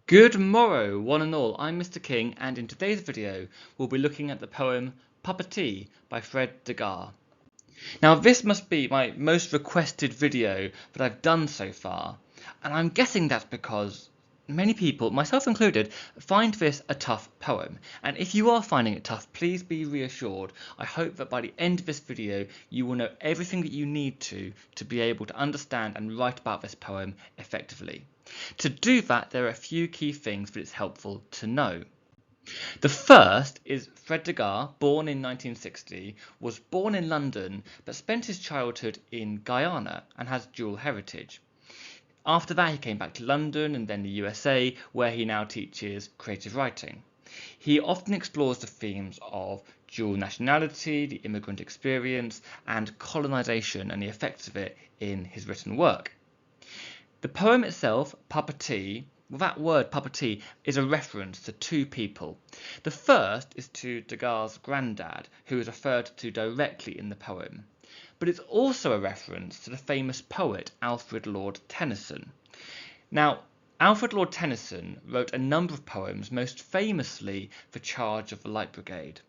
Good morrow, one and all. I'm Mr. King, and in today's video, we'll be looking at the poem Puppetee by Fred Degar. Now, this must be my most requested video that I've done so far, and I'm guessing that's because many people, myself included, find this a tough poem. And if you are finding it tough, please be reassured. I hope that by the end of this video, you will know everything that you need to be able to understand and write about this poem effectively. To do that, there are a few key things that it's helpful to know. The first is Fred Degar, born in 1960, was born in London but spent his childhood in Guyana and has dual heritage. After that, he came back to London and then the USA, where he now teaches creative writing. He often explores the themes of dual nationality, the immigrant experience, and colonization and the effects of it in his written work. The poem itself, Puppetee, well, that word puppetee is a reference to two people. The first is to Degar's granddad, who is referred to directly in the poem. But it's also a reference to the famous poet Alfred Lord Tennyson. Now, Alfred Lord Tennyson wrote a number of poems, most famously The Charge of the Light Brigade.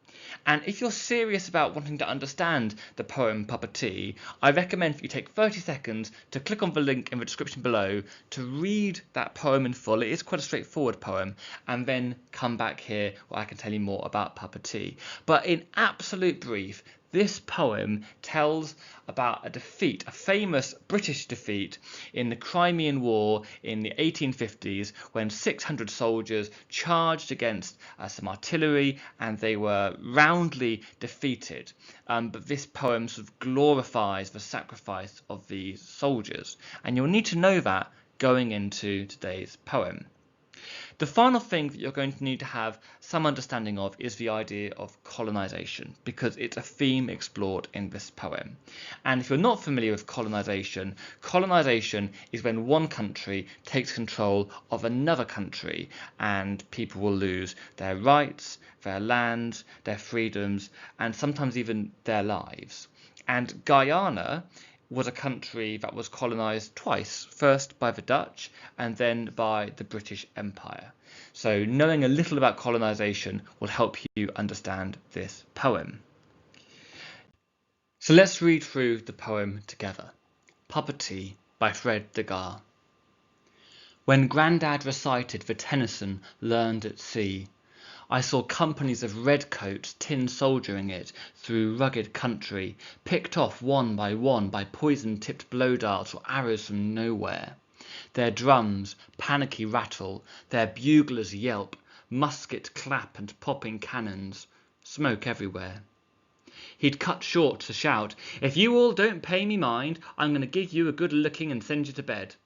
And if you're serious about wanting to understand the poem Puppetee, I recommend that you take 30 seconds to click on the link in the description below to read that poem in full. It is quite a straightforward poem, and then come back here where I can tell you more about Puppetee. But in absolute brief, this poem tells about a defeat, a famous British defeat in the Crimean War in the 1850s when 600 soldiers charged against some artillery and they were roundly defeated. But this poem sort of glorifies the sacrifice of these soldiers, and you'll need to know that going into today's poem. The final thing that you're going to need to have some understanding of is the idea of colonization, because it's a theme explored in this poem. And if you're not familiar with colonization, colonization is when one country takes control of another country and people will lose their rights, their land, their freedoms, and sometimes even their lives. And Guyana was a country that was colonized twice, first by the Dutch and then by the British Empire. So knowing a little about colonization will help you understand this poem. So let's read through the poem together. Puppetee by Fred Degar. When Grandad recited the Tennyson learned at sea, I saw companies of redcoats tin soldiering it through rugged country, picked off one by poison-tipped blow darts or arrows from nowhere. Their drums panicky rattle, their buglers yelp, musket clap and popping cannons, smoke everywhere. He'd cut short to shout, "If you all don't pay me mind, I'm going to give you a good licking and send you to bed."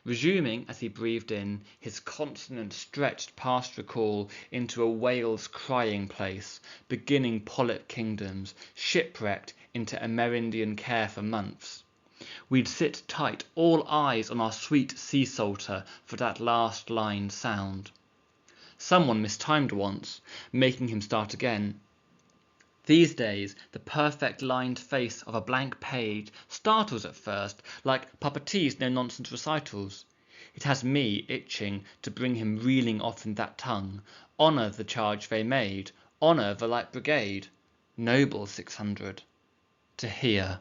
Resuming as he breathed in, his consonant stretched past recall into a whale's crying place, beginning polyp kingdoms, shipwrecked into Amerindian care for months. We'd sit tight, all eyes on our sweet sea salter for that last line sound. Someone mistimed once, making him start again. These days, the perfect lined face of a blank page startles at first, like Puppetee's no-nonsense recitals. It has me itching to bring him reeling off in that tongue. Honour the charge they made, honour the Light Brigade. Noble 600. To hear,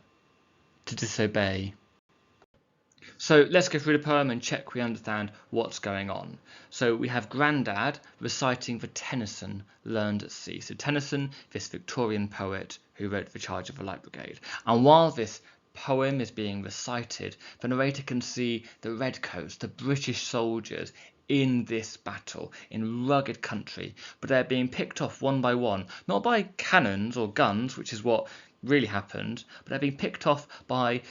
to disobey. So let's go through the poem and check we understand what's going on. So we have Grandad reciting the Tennyson learned at sea. So Tennyson, this Victorian poet who wrote The Charge of the Light Brigade. And while this poem is being recited, the narrator can see the redcoats, the British soldiers in this battle, in rugged country, but they're being picked off one by one, not by cannons or guns, which is what really happened, but they're being picked off by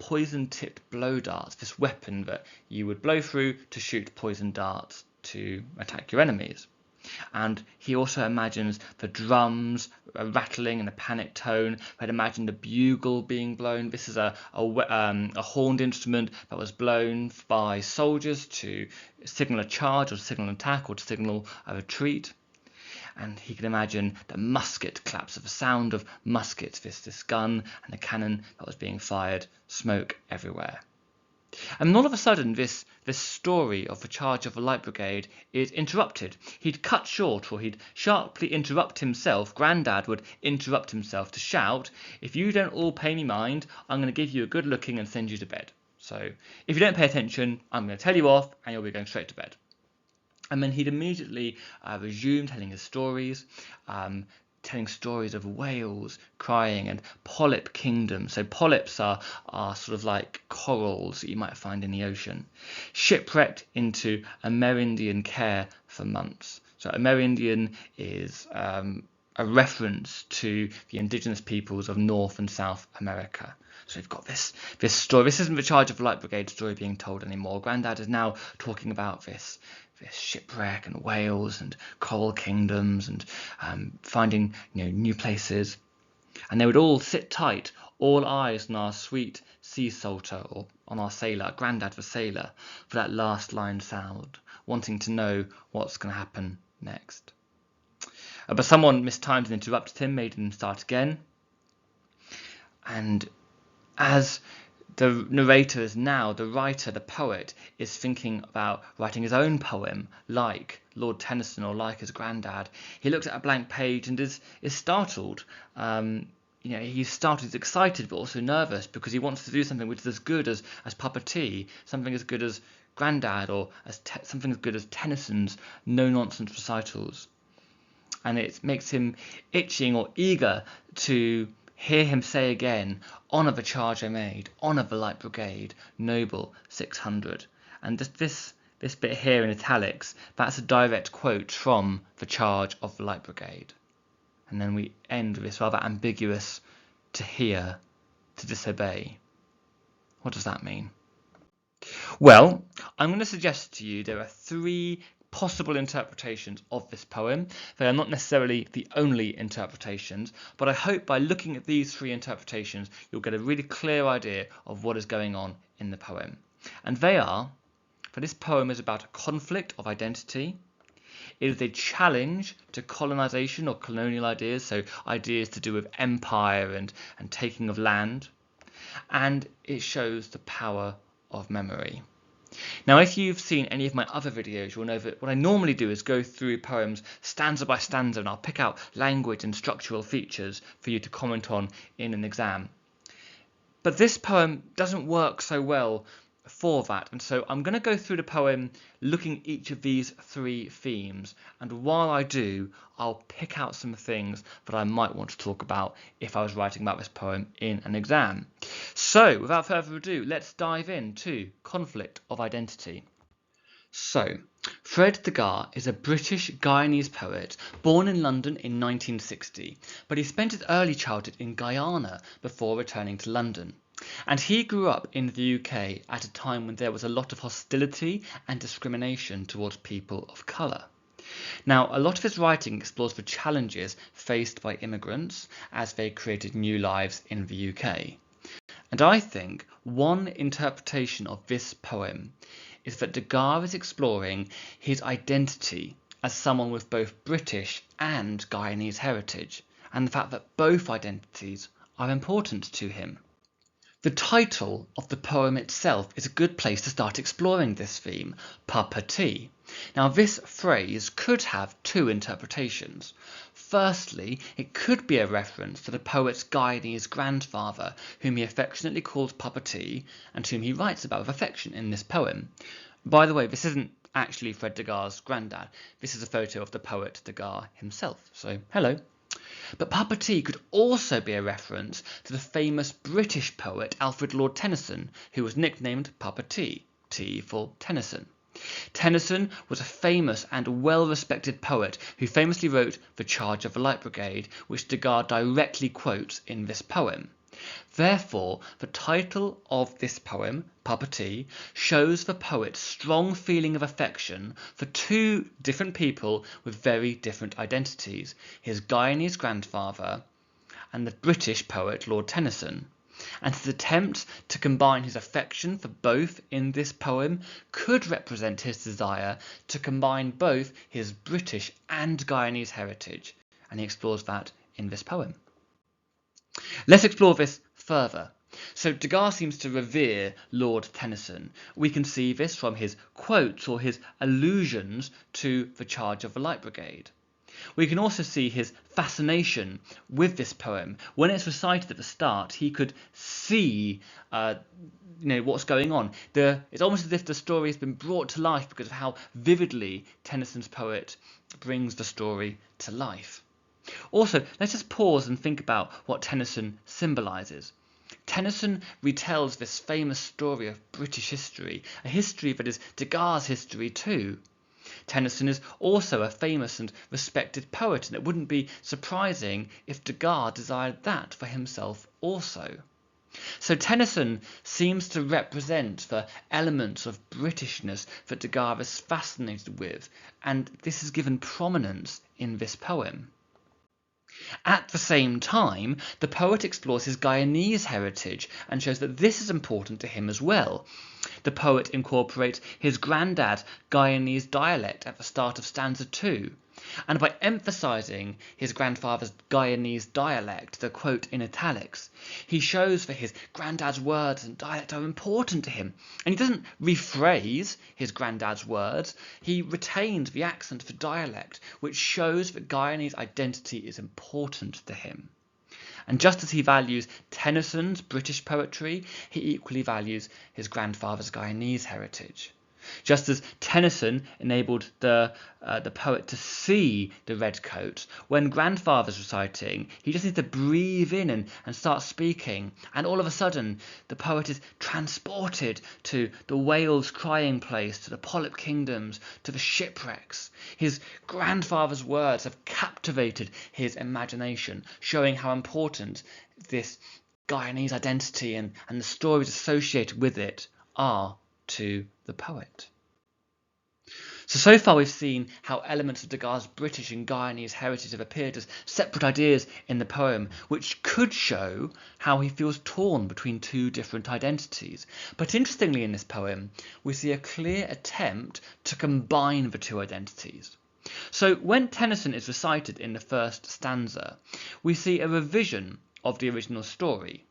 poison-tipped blow darts, this weapon that you would blow through to shoot poison darts to attack your enemies. And he also imagines the drums rattling in a panic tone. I'd imagine the bugle being blown. This is a horned instrument that was blown by soldiers to signal a charge or signal an attack or to signal a retreat. And he can imagine the musket claps of the sound of muskets, this gun and the cannon that was being fired, smoke everywhere. And all of a sudden, this story of the charge of the Light Brigade is interrupted. He'd cut short, or he'd sharply interrupt himself. Grandad would interrupt himself to shout, "If you don't all pay me mind, I'm going to give you a good looking and send you to bed. So if you don't pay attention, I'm going to tell you off and you'll be going straight to bed." And then he'd immediately resume telling his stories, telling stories of whales crying and polyp kingdoms. So polyps are sort of like corals that you might find in the ocean, shipwrecked into Amerindian care for months. So Amerindian is a reference to the indigenous peoples of North and South America. So we've got this story. This isn't the Charge of the Light Brigade story being told anymore. Grandad is now talking about this shipwreck and whales and coral kingdoms and finding new places. And they would all sit tight, all eyes on our sweet sea salter, or on our sailor, Grandad the sailor, for that last line sound, wanting to know what's going to happen next. But someone mistimed and interrupted him, made him start again. And as the narrator is now, the writer, the poet, is thinking about writing his own poem, like Lord Tennyson or like his Grandad. He looks at a blank page and is startled. He's startled, he's excited, but also nervous, because he wants to do something which is as good as Papa T, something as good as Grandad, or something as good as Tennyson's no-nonsense recitals. And it makes him itching or eager to hear him say again, "Honour the charge I made, honour the Light Brigade, noble 600. And this bit here in italics, that's a direct quote from the Charge of the Light Brigade. And then we end with this rather ambiguous "to hear, to disobey." What does that mean? Well, I'm going to suggest to you there are 3 possible interpretations of this poem. They are not necessarily the only interpretations, but I hope by looking at these 3 interpretations you'll get a really clear idea of what is going on in the poem. And they are that this poem is about a conflict of identity. It is a challenge to colonization or colonial ideas, so ideas to do with empire and taking of land. And it shows the power of memory. Now, if you've seen any of my other videos, you'll know that what I normally do is go through poems stanza by stanza, and I'll pick out language and structural features for you to comment on in an exam. But this poem doesn't work so well for that, and so I'm going to go through the poem looking at each of these 3 themes, and while I do, I'll pick out some things that I might want to talk about if I was writing about this poem in an exam. So without further ado, let's dive into conflict of identity. So, Fred Degar is a British Guyanese poet born in London in 1960, but he spent his early childhood in Guyana before returning to London. And he grew up in the UK at a time when there was a lot of hostility and discrimination towards people of colour. Now, a lot of his writing explores the challenges faced by immigrants as they created new lives in the UK. And I think one interpretation of this poem is that Degar is exploring his identity as someone with both British and Guyanese heritage, and the fact that both identities are important to him. The title of the poem itself is a good place to start exploring this theme, Papa T. Now, this phrase could have 2 interpretations. Firstly, it could be a reference to the poet's Guyanese grandfather, whom he affectionately calls Papa T, and whom he writes about with affection in this poem. By the way, this isn't actually Fred Degar's granddad. This is a photo of the poet Degar himself, so hello. But Papa T could also be a reference to the famous British poet Alfred Lord Tennyson, who was nicknamed Papa T, T for Tennyson. Tennyson was a famous and well-respected poet who famously wrote The Charge of the Light Brigade, which Degar directly quotes in this poem. Therefore, the title of this poem, Papa T, shows the poet's strong feeling of affection for 2 different people with very different identities, his Guyanese grandfather and the British poet Lord Tennyson. And his attempt to combine his affection for both in this poem could represent his desire to combine both his British and Guyanese heritage, and he explores that in this poem. Let's explore this further. So Degas seems to revere Lord Tennyson. We can see this from his quotes or his allusions to the charge of the Light Brigade. We can also see his fascination with this poem. When it's recited at the start, he could see what's going on. It's almost as if the story has been brought to life because of how vividly Tennyson's poet brings the story to life. Also, let's just pause and think about what Tennyson symbolises. Tennyson retells this famous story of British history, a history that is Degas' history too. Tennyson is also a famous and respected poet, and it wouldn't be surprising if Degas desired that for himself also. So Tennyson seems to represent the elements of Britishness that Degas is fascinated with, and this is given prominence in this poem. At the same time, the poet explores his Guyanese heritage and shows that this is important to him as well. The poet incorporates his granddad's Guyanese dialect at the start of stanza 2, and by emphasizing his grandfather's Guyanese dialect, the quote in italics, he shows that his granddad's words and dialect are important to him, and he doesn't rephrase his granddad's words, he retains the accent of the dialect, which shows that Guyanese identity is important to him. And just as he values Tennyson's British poetry, he equally values his grandfather's Guyanese heritage. Just as Tennyson enabled the poet to see the red coat, when grandfather's reciting, he just needs to breathe in and start speaking, and all of a sudden the poet is transported to the whale's crying place, to the polyp kingdoms, to the shipwrecks. His grandfather's words have captivated his imagination, showing how important this Guyanese identity and the stories associated with it are to the poet. So far we've seen how elements of Degas' British and Guyanese heritage have appeared as separate ideas in the poem, which could show how he feels torn between two different identities. But interestingly in this poem, we see a clear attempt to combine the two identities. So when Tennyson is recited in the first stanza, we see a revision of the original story.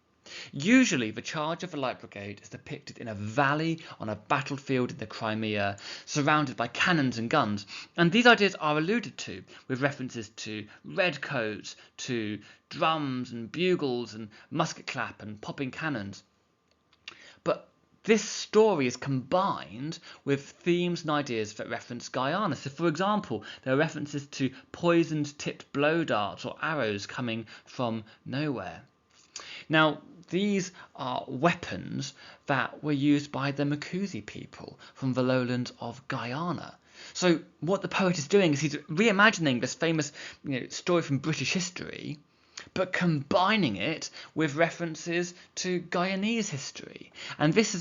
Usually the charge of the Light Brigade is depicted in a valley on a battlefield in the Crimea, surrounded by cannons and guns, and these ideas are alluded to with references to redcoats, to drums and bugles and musket clap and popping cannons. But this story is combined with themes and ideas that reference Guyana. So for example, there are references to poisoned tipped blow darts or arrows coming from nowhere. Now, these are weapons that were used by the Makuzi people from the lowlands of Guyana. So what the poet is doing is he's reimagining this famous story from British history, but combining it with references to Guyanese history. And this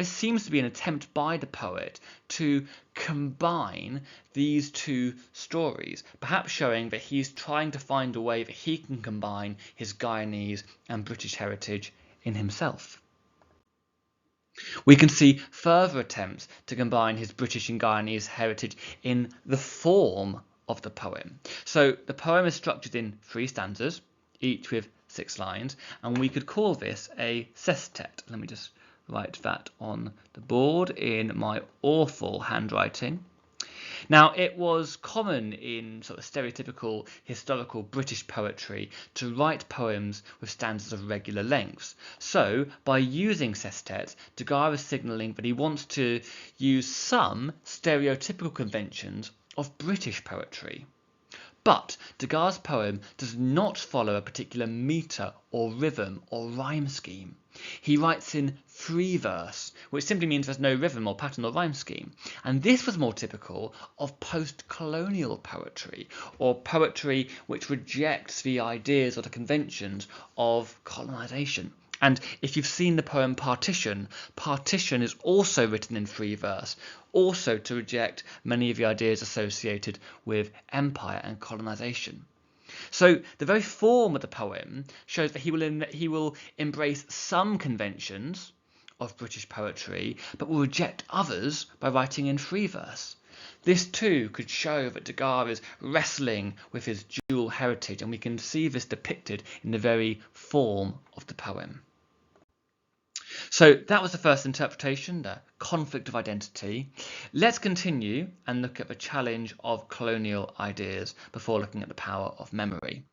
seems to be an attempt by the poet to combine these two stories, perhaps showing that he's trying to find a way that he can combine his Guyanese and British heritage in himself. We can see further attempts to combine his British and Guyanese heritage in the form of the poem. So the poem is structured in 3 stanzas, each with 6 lines, and we could call this a sestet. Let me just write that on the board in my awful handwriting. Now, it was common in sort of stereotypical historical British poetry to write poems with stanzas of regular lengths. So, by using sestets, Degas is signalling that he wants to use some stereotypical conventions of British poetry. But Degas' poem does not follow a particular metre or rhythm or rhyme scheme. He writes in free verse, which simply means there's no rhythm or pattern or rhyme scheme. And this was more typical of post-colonial poetry, or poetry which rejects the ideas or the conventions of colonisation. And if you've seen the poem Partition, Partition is also written in free verse, also to reject many of the ideas associated with empire and colonisation. So the very form of the poem shows that he will embrace some conventions of British poetry, but will reject others by writing in free verse. This too could show that Degas is wrestling with his dual heritage, and we can see this depicted in the very form of the poem. So that was the first interpretation, the conflict of identity. Let's continue and look at the challenge of colonial ideas before looking at the power of memory.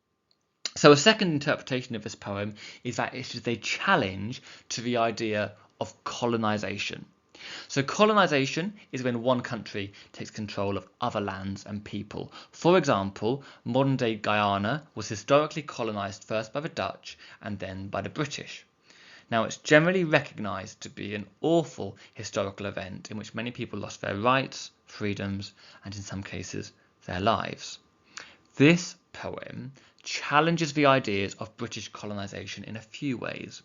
So a second interpretation of this poem is that it is a challenge to the idea of colonization. So colonization is when one country takes control of other lands and people. For example, modern-day Guyana was historically colonized first by the Dutch and then by the British. Now, it's generally recognised to be an awful historical event in which many people lost their rights, freedoms, and in some cases, their lives. This poem challenges the ideas of British colonisation in a few ways.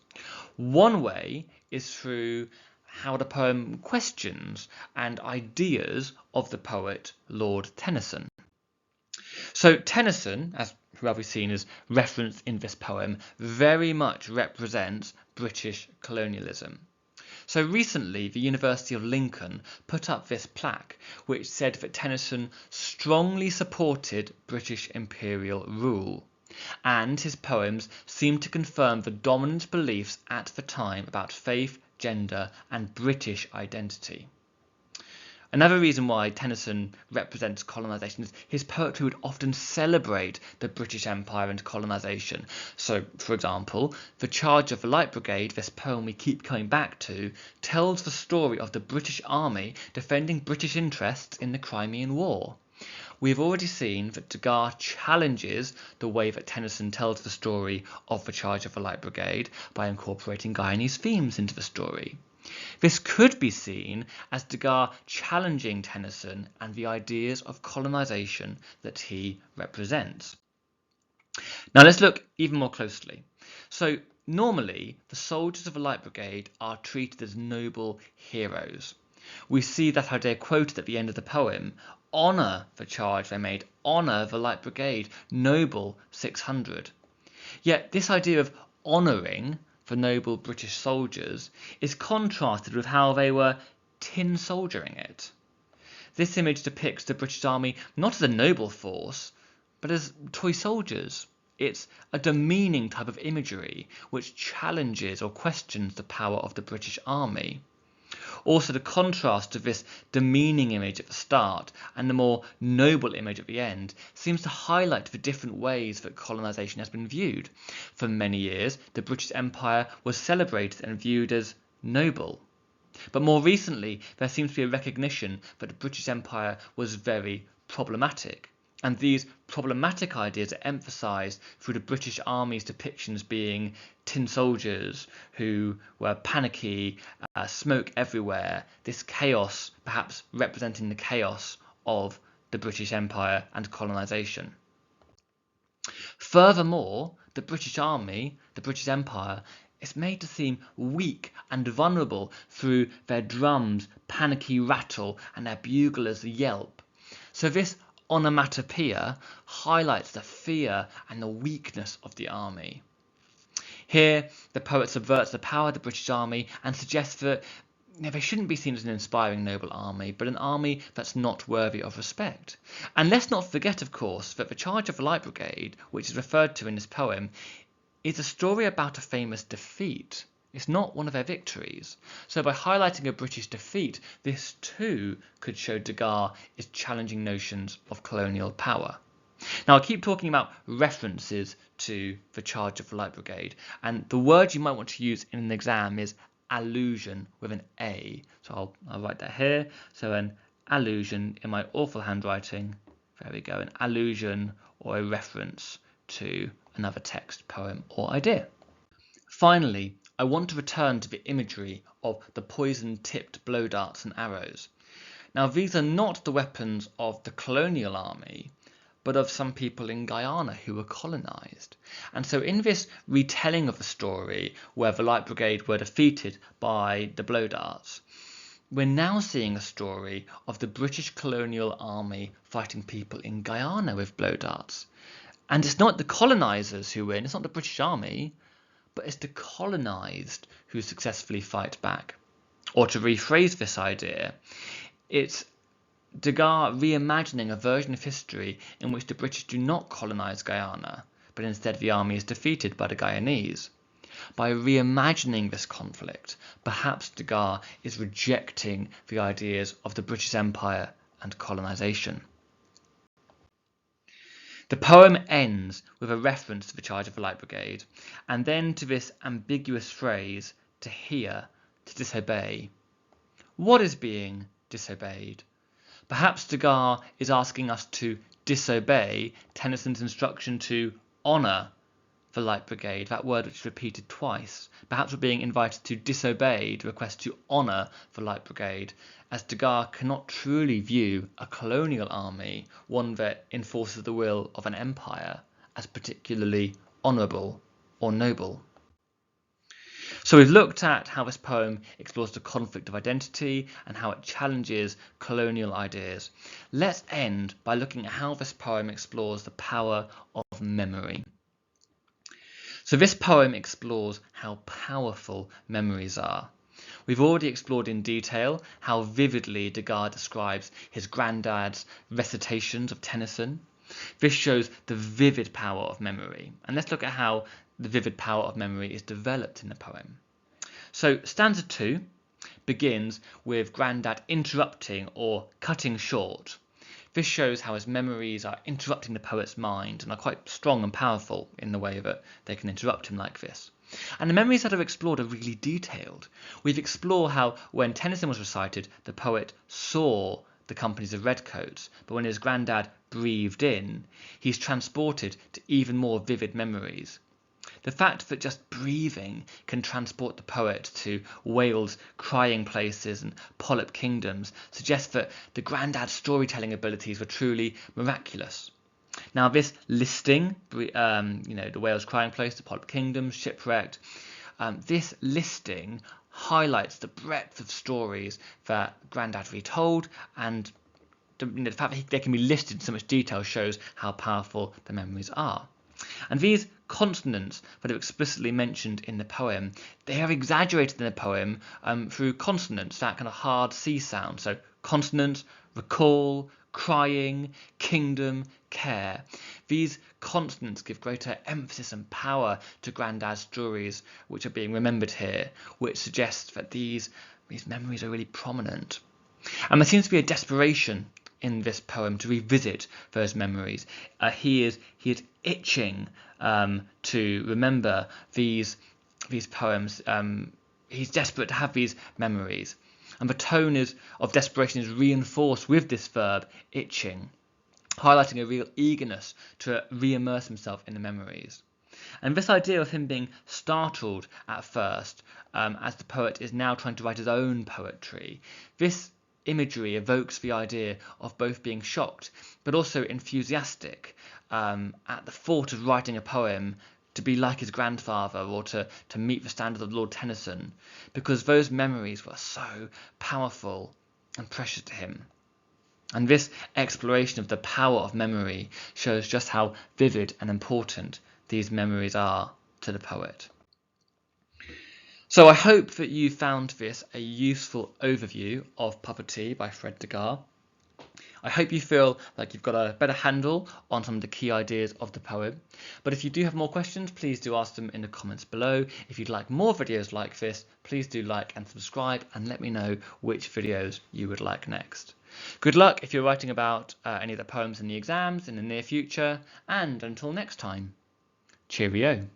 One way is through how the poem questions and ideas of the poet Lord Tennyson. So Tennyson, as who we've seen is referenced in this poem, very much represents British colonialism. So recently, the University of Lincoln put up this plaque which said that Tennyson strongly supported British imperial rule, and his poems seem to confirm the dominant beliefs at the time about faith, gender, and British identity. Another reason why Tennyson represents colonisation is his poetry would often celebrate the British Empire and colonisation. So, for example, The Charge of the Light Brigade, this poem we keep coming back to, tells the story of the British Army defending British interests in the Crimean War. We have already seen that Degas challenges the way that Tennyson tells the story of The Charge of the Light Brigade by incorporating Guyanese themes into the story. This could be seen as Degas challenging Tennyson and the ideas of colonisation that he represents. Now let's look even more closely. So normally the soldiers of the Light Brigade are treated as noble heroes. We see that idea quoted at the end of the poem: honour the charge they made, honour the Light Brigade, noble 600. Yet this idea of honouring the noble British soldiers is contrasted with how they were tin soldiering it. This image depicts the British Army not as a noble force, but as toy soldiers. It's a demeaning type of imagery which challenges or questions the power of the British Army. Also, the contrast of this demeaning image at the start and the more noble image at the end seems to highlight the different ways that colonisation has been viewed. For many years, the British Empire was celebrated and viewed as noble. But more recently, there seems to be a recognition that the British Empire was very problematic. And these problematic ideas are emphasised through the British Army's depictions being tin soldiers who were panicky, smoke everywhere, this chaos perhaps representing the chaos of the British Empire and colonisation. Furthermore, the British Army, the British Empire, is made to seem weak and vulnerable through their drums' panicky rattle and their buglers' yelp. So this onomatopoeia highlights the fear and the weakness of the army. Here, the poet subverts the power of the British Army and suggests that they shouldn't be seen as an inspiring noble army, but an army that's not worthy of respect. And let's not forget, of course, that the Charge of the Light Brigade, which is referred to in this poem, is a story about a famous defeat. It's not one of their victories. So by highlighting a British defeat, this too could show Degas is challenging notions of colonial power. Now I keep talking about references to the Charge of the Light Brigade, and the word you might want to use in an exam is allusion with an A. So I'll write that here. So an allusion in my awful handwriting. There we go, an allusion or a reference to another text, poem or idea. Finally, I want to return to the imagery of the poison-tipped blow darts and arrows. Now these are not the weapons of the colonial army, but of some people in Guyana who were colonised. And so in this retelling of the story where the Light Brigade were defeated by the blow darts, we're now seeing a story of the British colonial army fighting people in Guyana with blow darts. And it's not the colonisers who win, it's not the British army, but it's the colonised who successfully fight back. Or to rephrase this idea, it's Degas reimagining a version of history in which the British do not colonise Guyana, but instead the army is defeated by the Guyanese. By reimagining this conflict, perhaps Degas is rejecting the ideas of the British Empire and colonisation. The poem ends with a reference to the charge of the Light Brigade, and then to this ambiguous phrase, to hear, to disobey. What is being disobeyed? Perhaps Degas is asking us to disobey Tennyson's instruction to honour the Light Brigade, that word which is repeated twice. Perhaps we're being invited to disobey the request to honour the Light Brigade, as Degas cannot truly view a colonial army, one that enforces the will of an empire, as particularly honourable or noble. So we've looked at how this poem explores the conflict of identity and how it challenges colonial ideas. Let's end by looking at how this poem explores the power of memory. So this poem explores how powerful memories are. We've already explored in detail how vividly Degas describes his granddad's recitations of Tennyson. This shows the vivid power of memory. And let's look at how the vivid power of memory is developed in the poem. So stanza 2 begins with Grandad interrupting or cutting short. This shows how his memories are interrupting the poet's mind and are quite strong and powerful in the way that they can interrupt him like this. And the memories that are explored are really detailed. We've explored how when Tennyson was recited, the poet saw the companies of redcoats, but when his granddad breathed in, he's transported to even more vivid memories. The fact that just breathing can transport the poet to Wales' crying places and polyp kingdoms suggests that the granddad's storytelling abilities were truly miraculous. Now this listing, the Wales crying place, the polyp kingdoms, shipwrecked, this listing highlights the breadth of stories that Grandad retold, and the fact that they can be listed in so much detail shows how powerful the memories are. And these consonants that are explicitly mentioned in the poem, they are exaggerated in the poem through consonants, that kind of hard C sound. So consonants, recall, crying, kingdom, care. These consonants give greater emphasis and power to Grandad's stories which are being remembered here, which suggests that these memories are really prominent. And there seems to be a desperation in this poem to revisit those memories. He is itching to remember these poems. He's desperate to have these memories, and the tone of desperation is reinforced with this verb itching, highlighting a real eagerness to re-immerse himself in the memories. And this idea of him being startled at first, as the poet is now trying to write his own poetry, this imagery evokes the idea of both being shocked but also enthusiastic at the thought of writing a poem to be like his grandfather or to meet the standard of Lord Tennyson, because those memories were so powerful and precious to him. And this exploration of the power of memory shows just how vivid and important these memories are to the poet. So I hope that you found this a useful overview of Puppeteer by Fred Degas. I hope you feel like you've got a better handle on some of the key ideas of the poem. But if you do have more questions, please do ask them in the comments below. If you'd like more videos like this, please do like and subscribe and let me know which videos you would like next. Good luck if you're writing about any of the poems in the exams in the near future, and until next time, cheerio.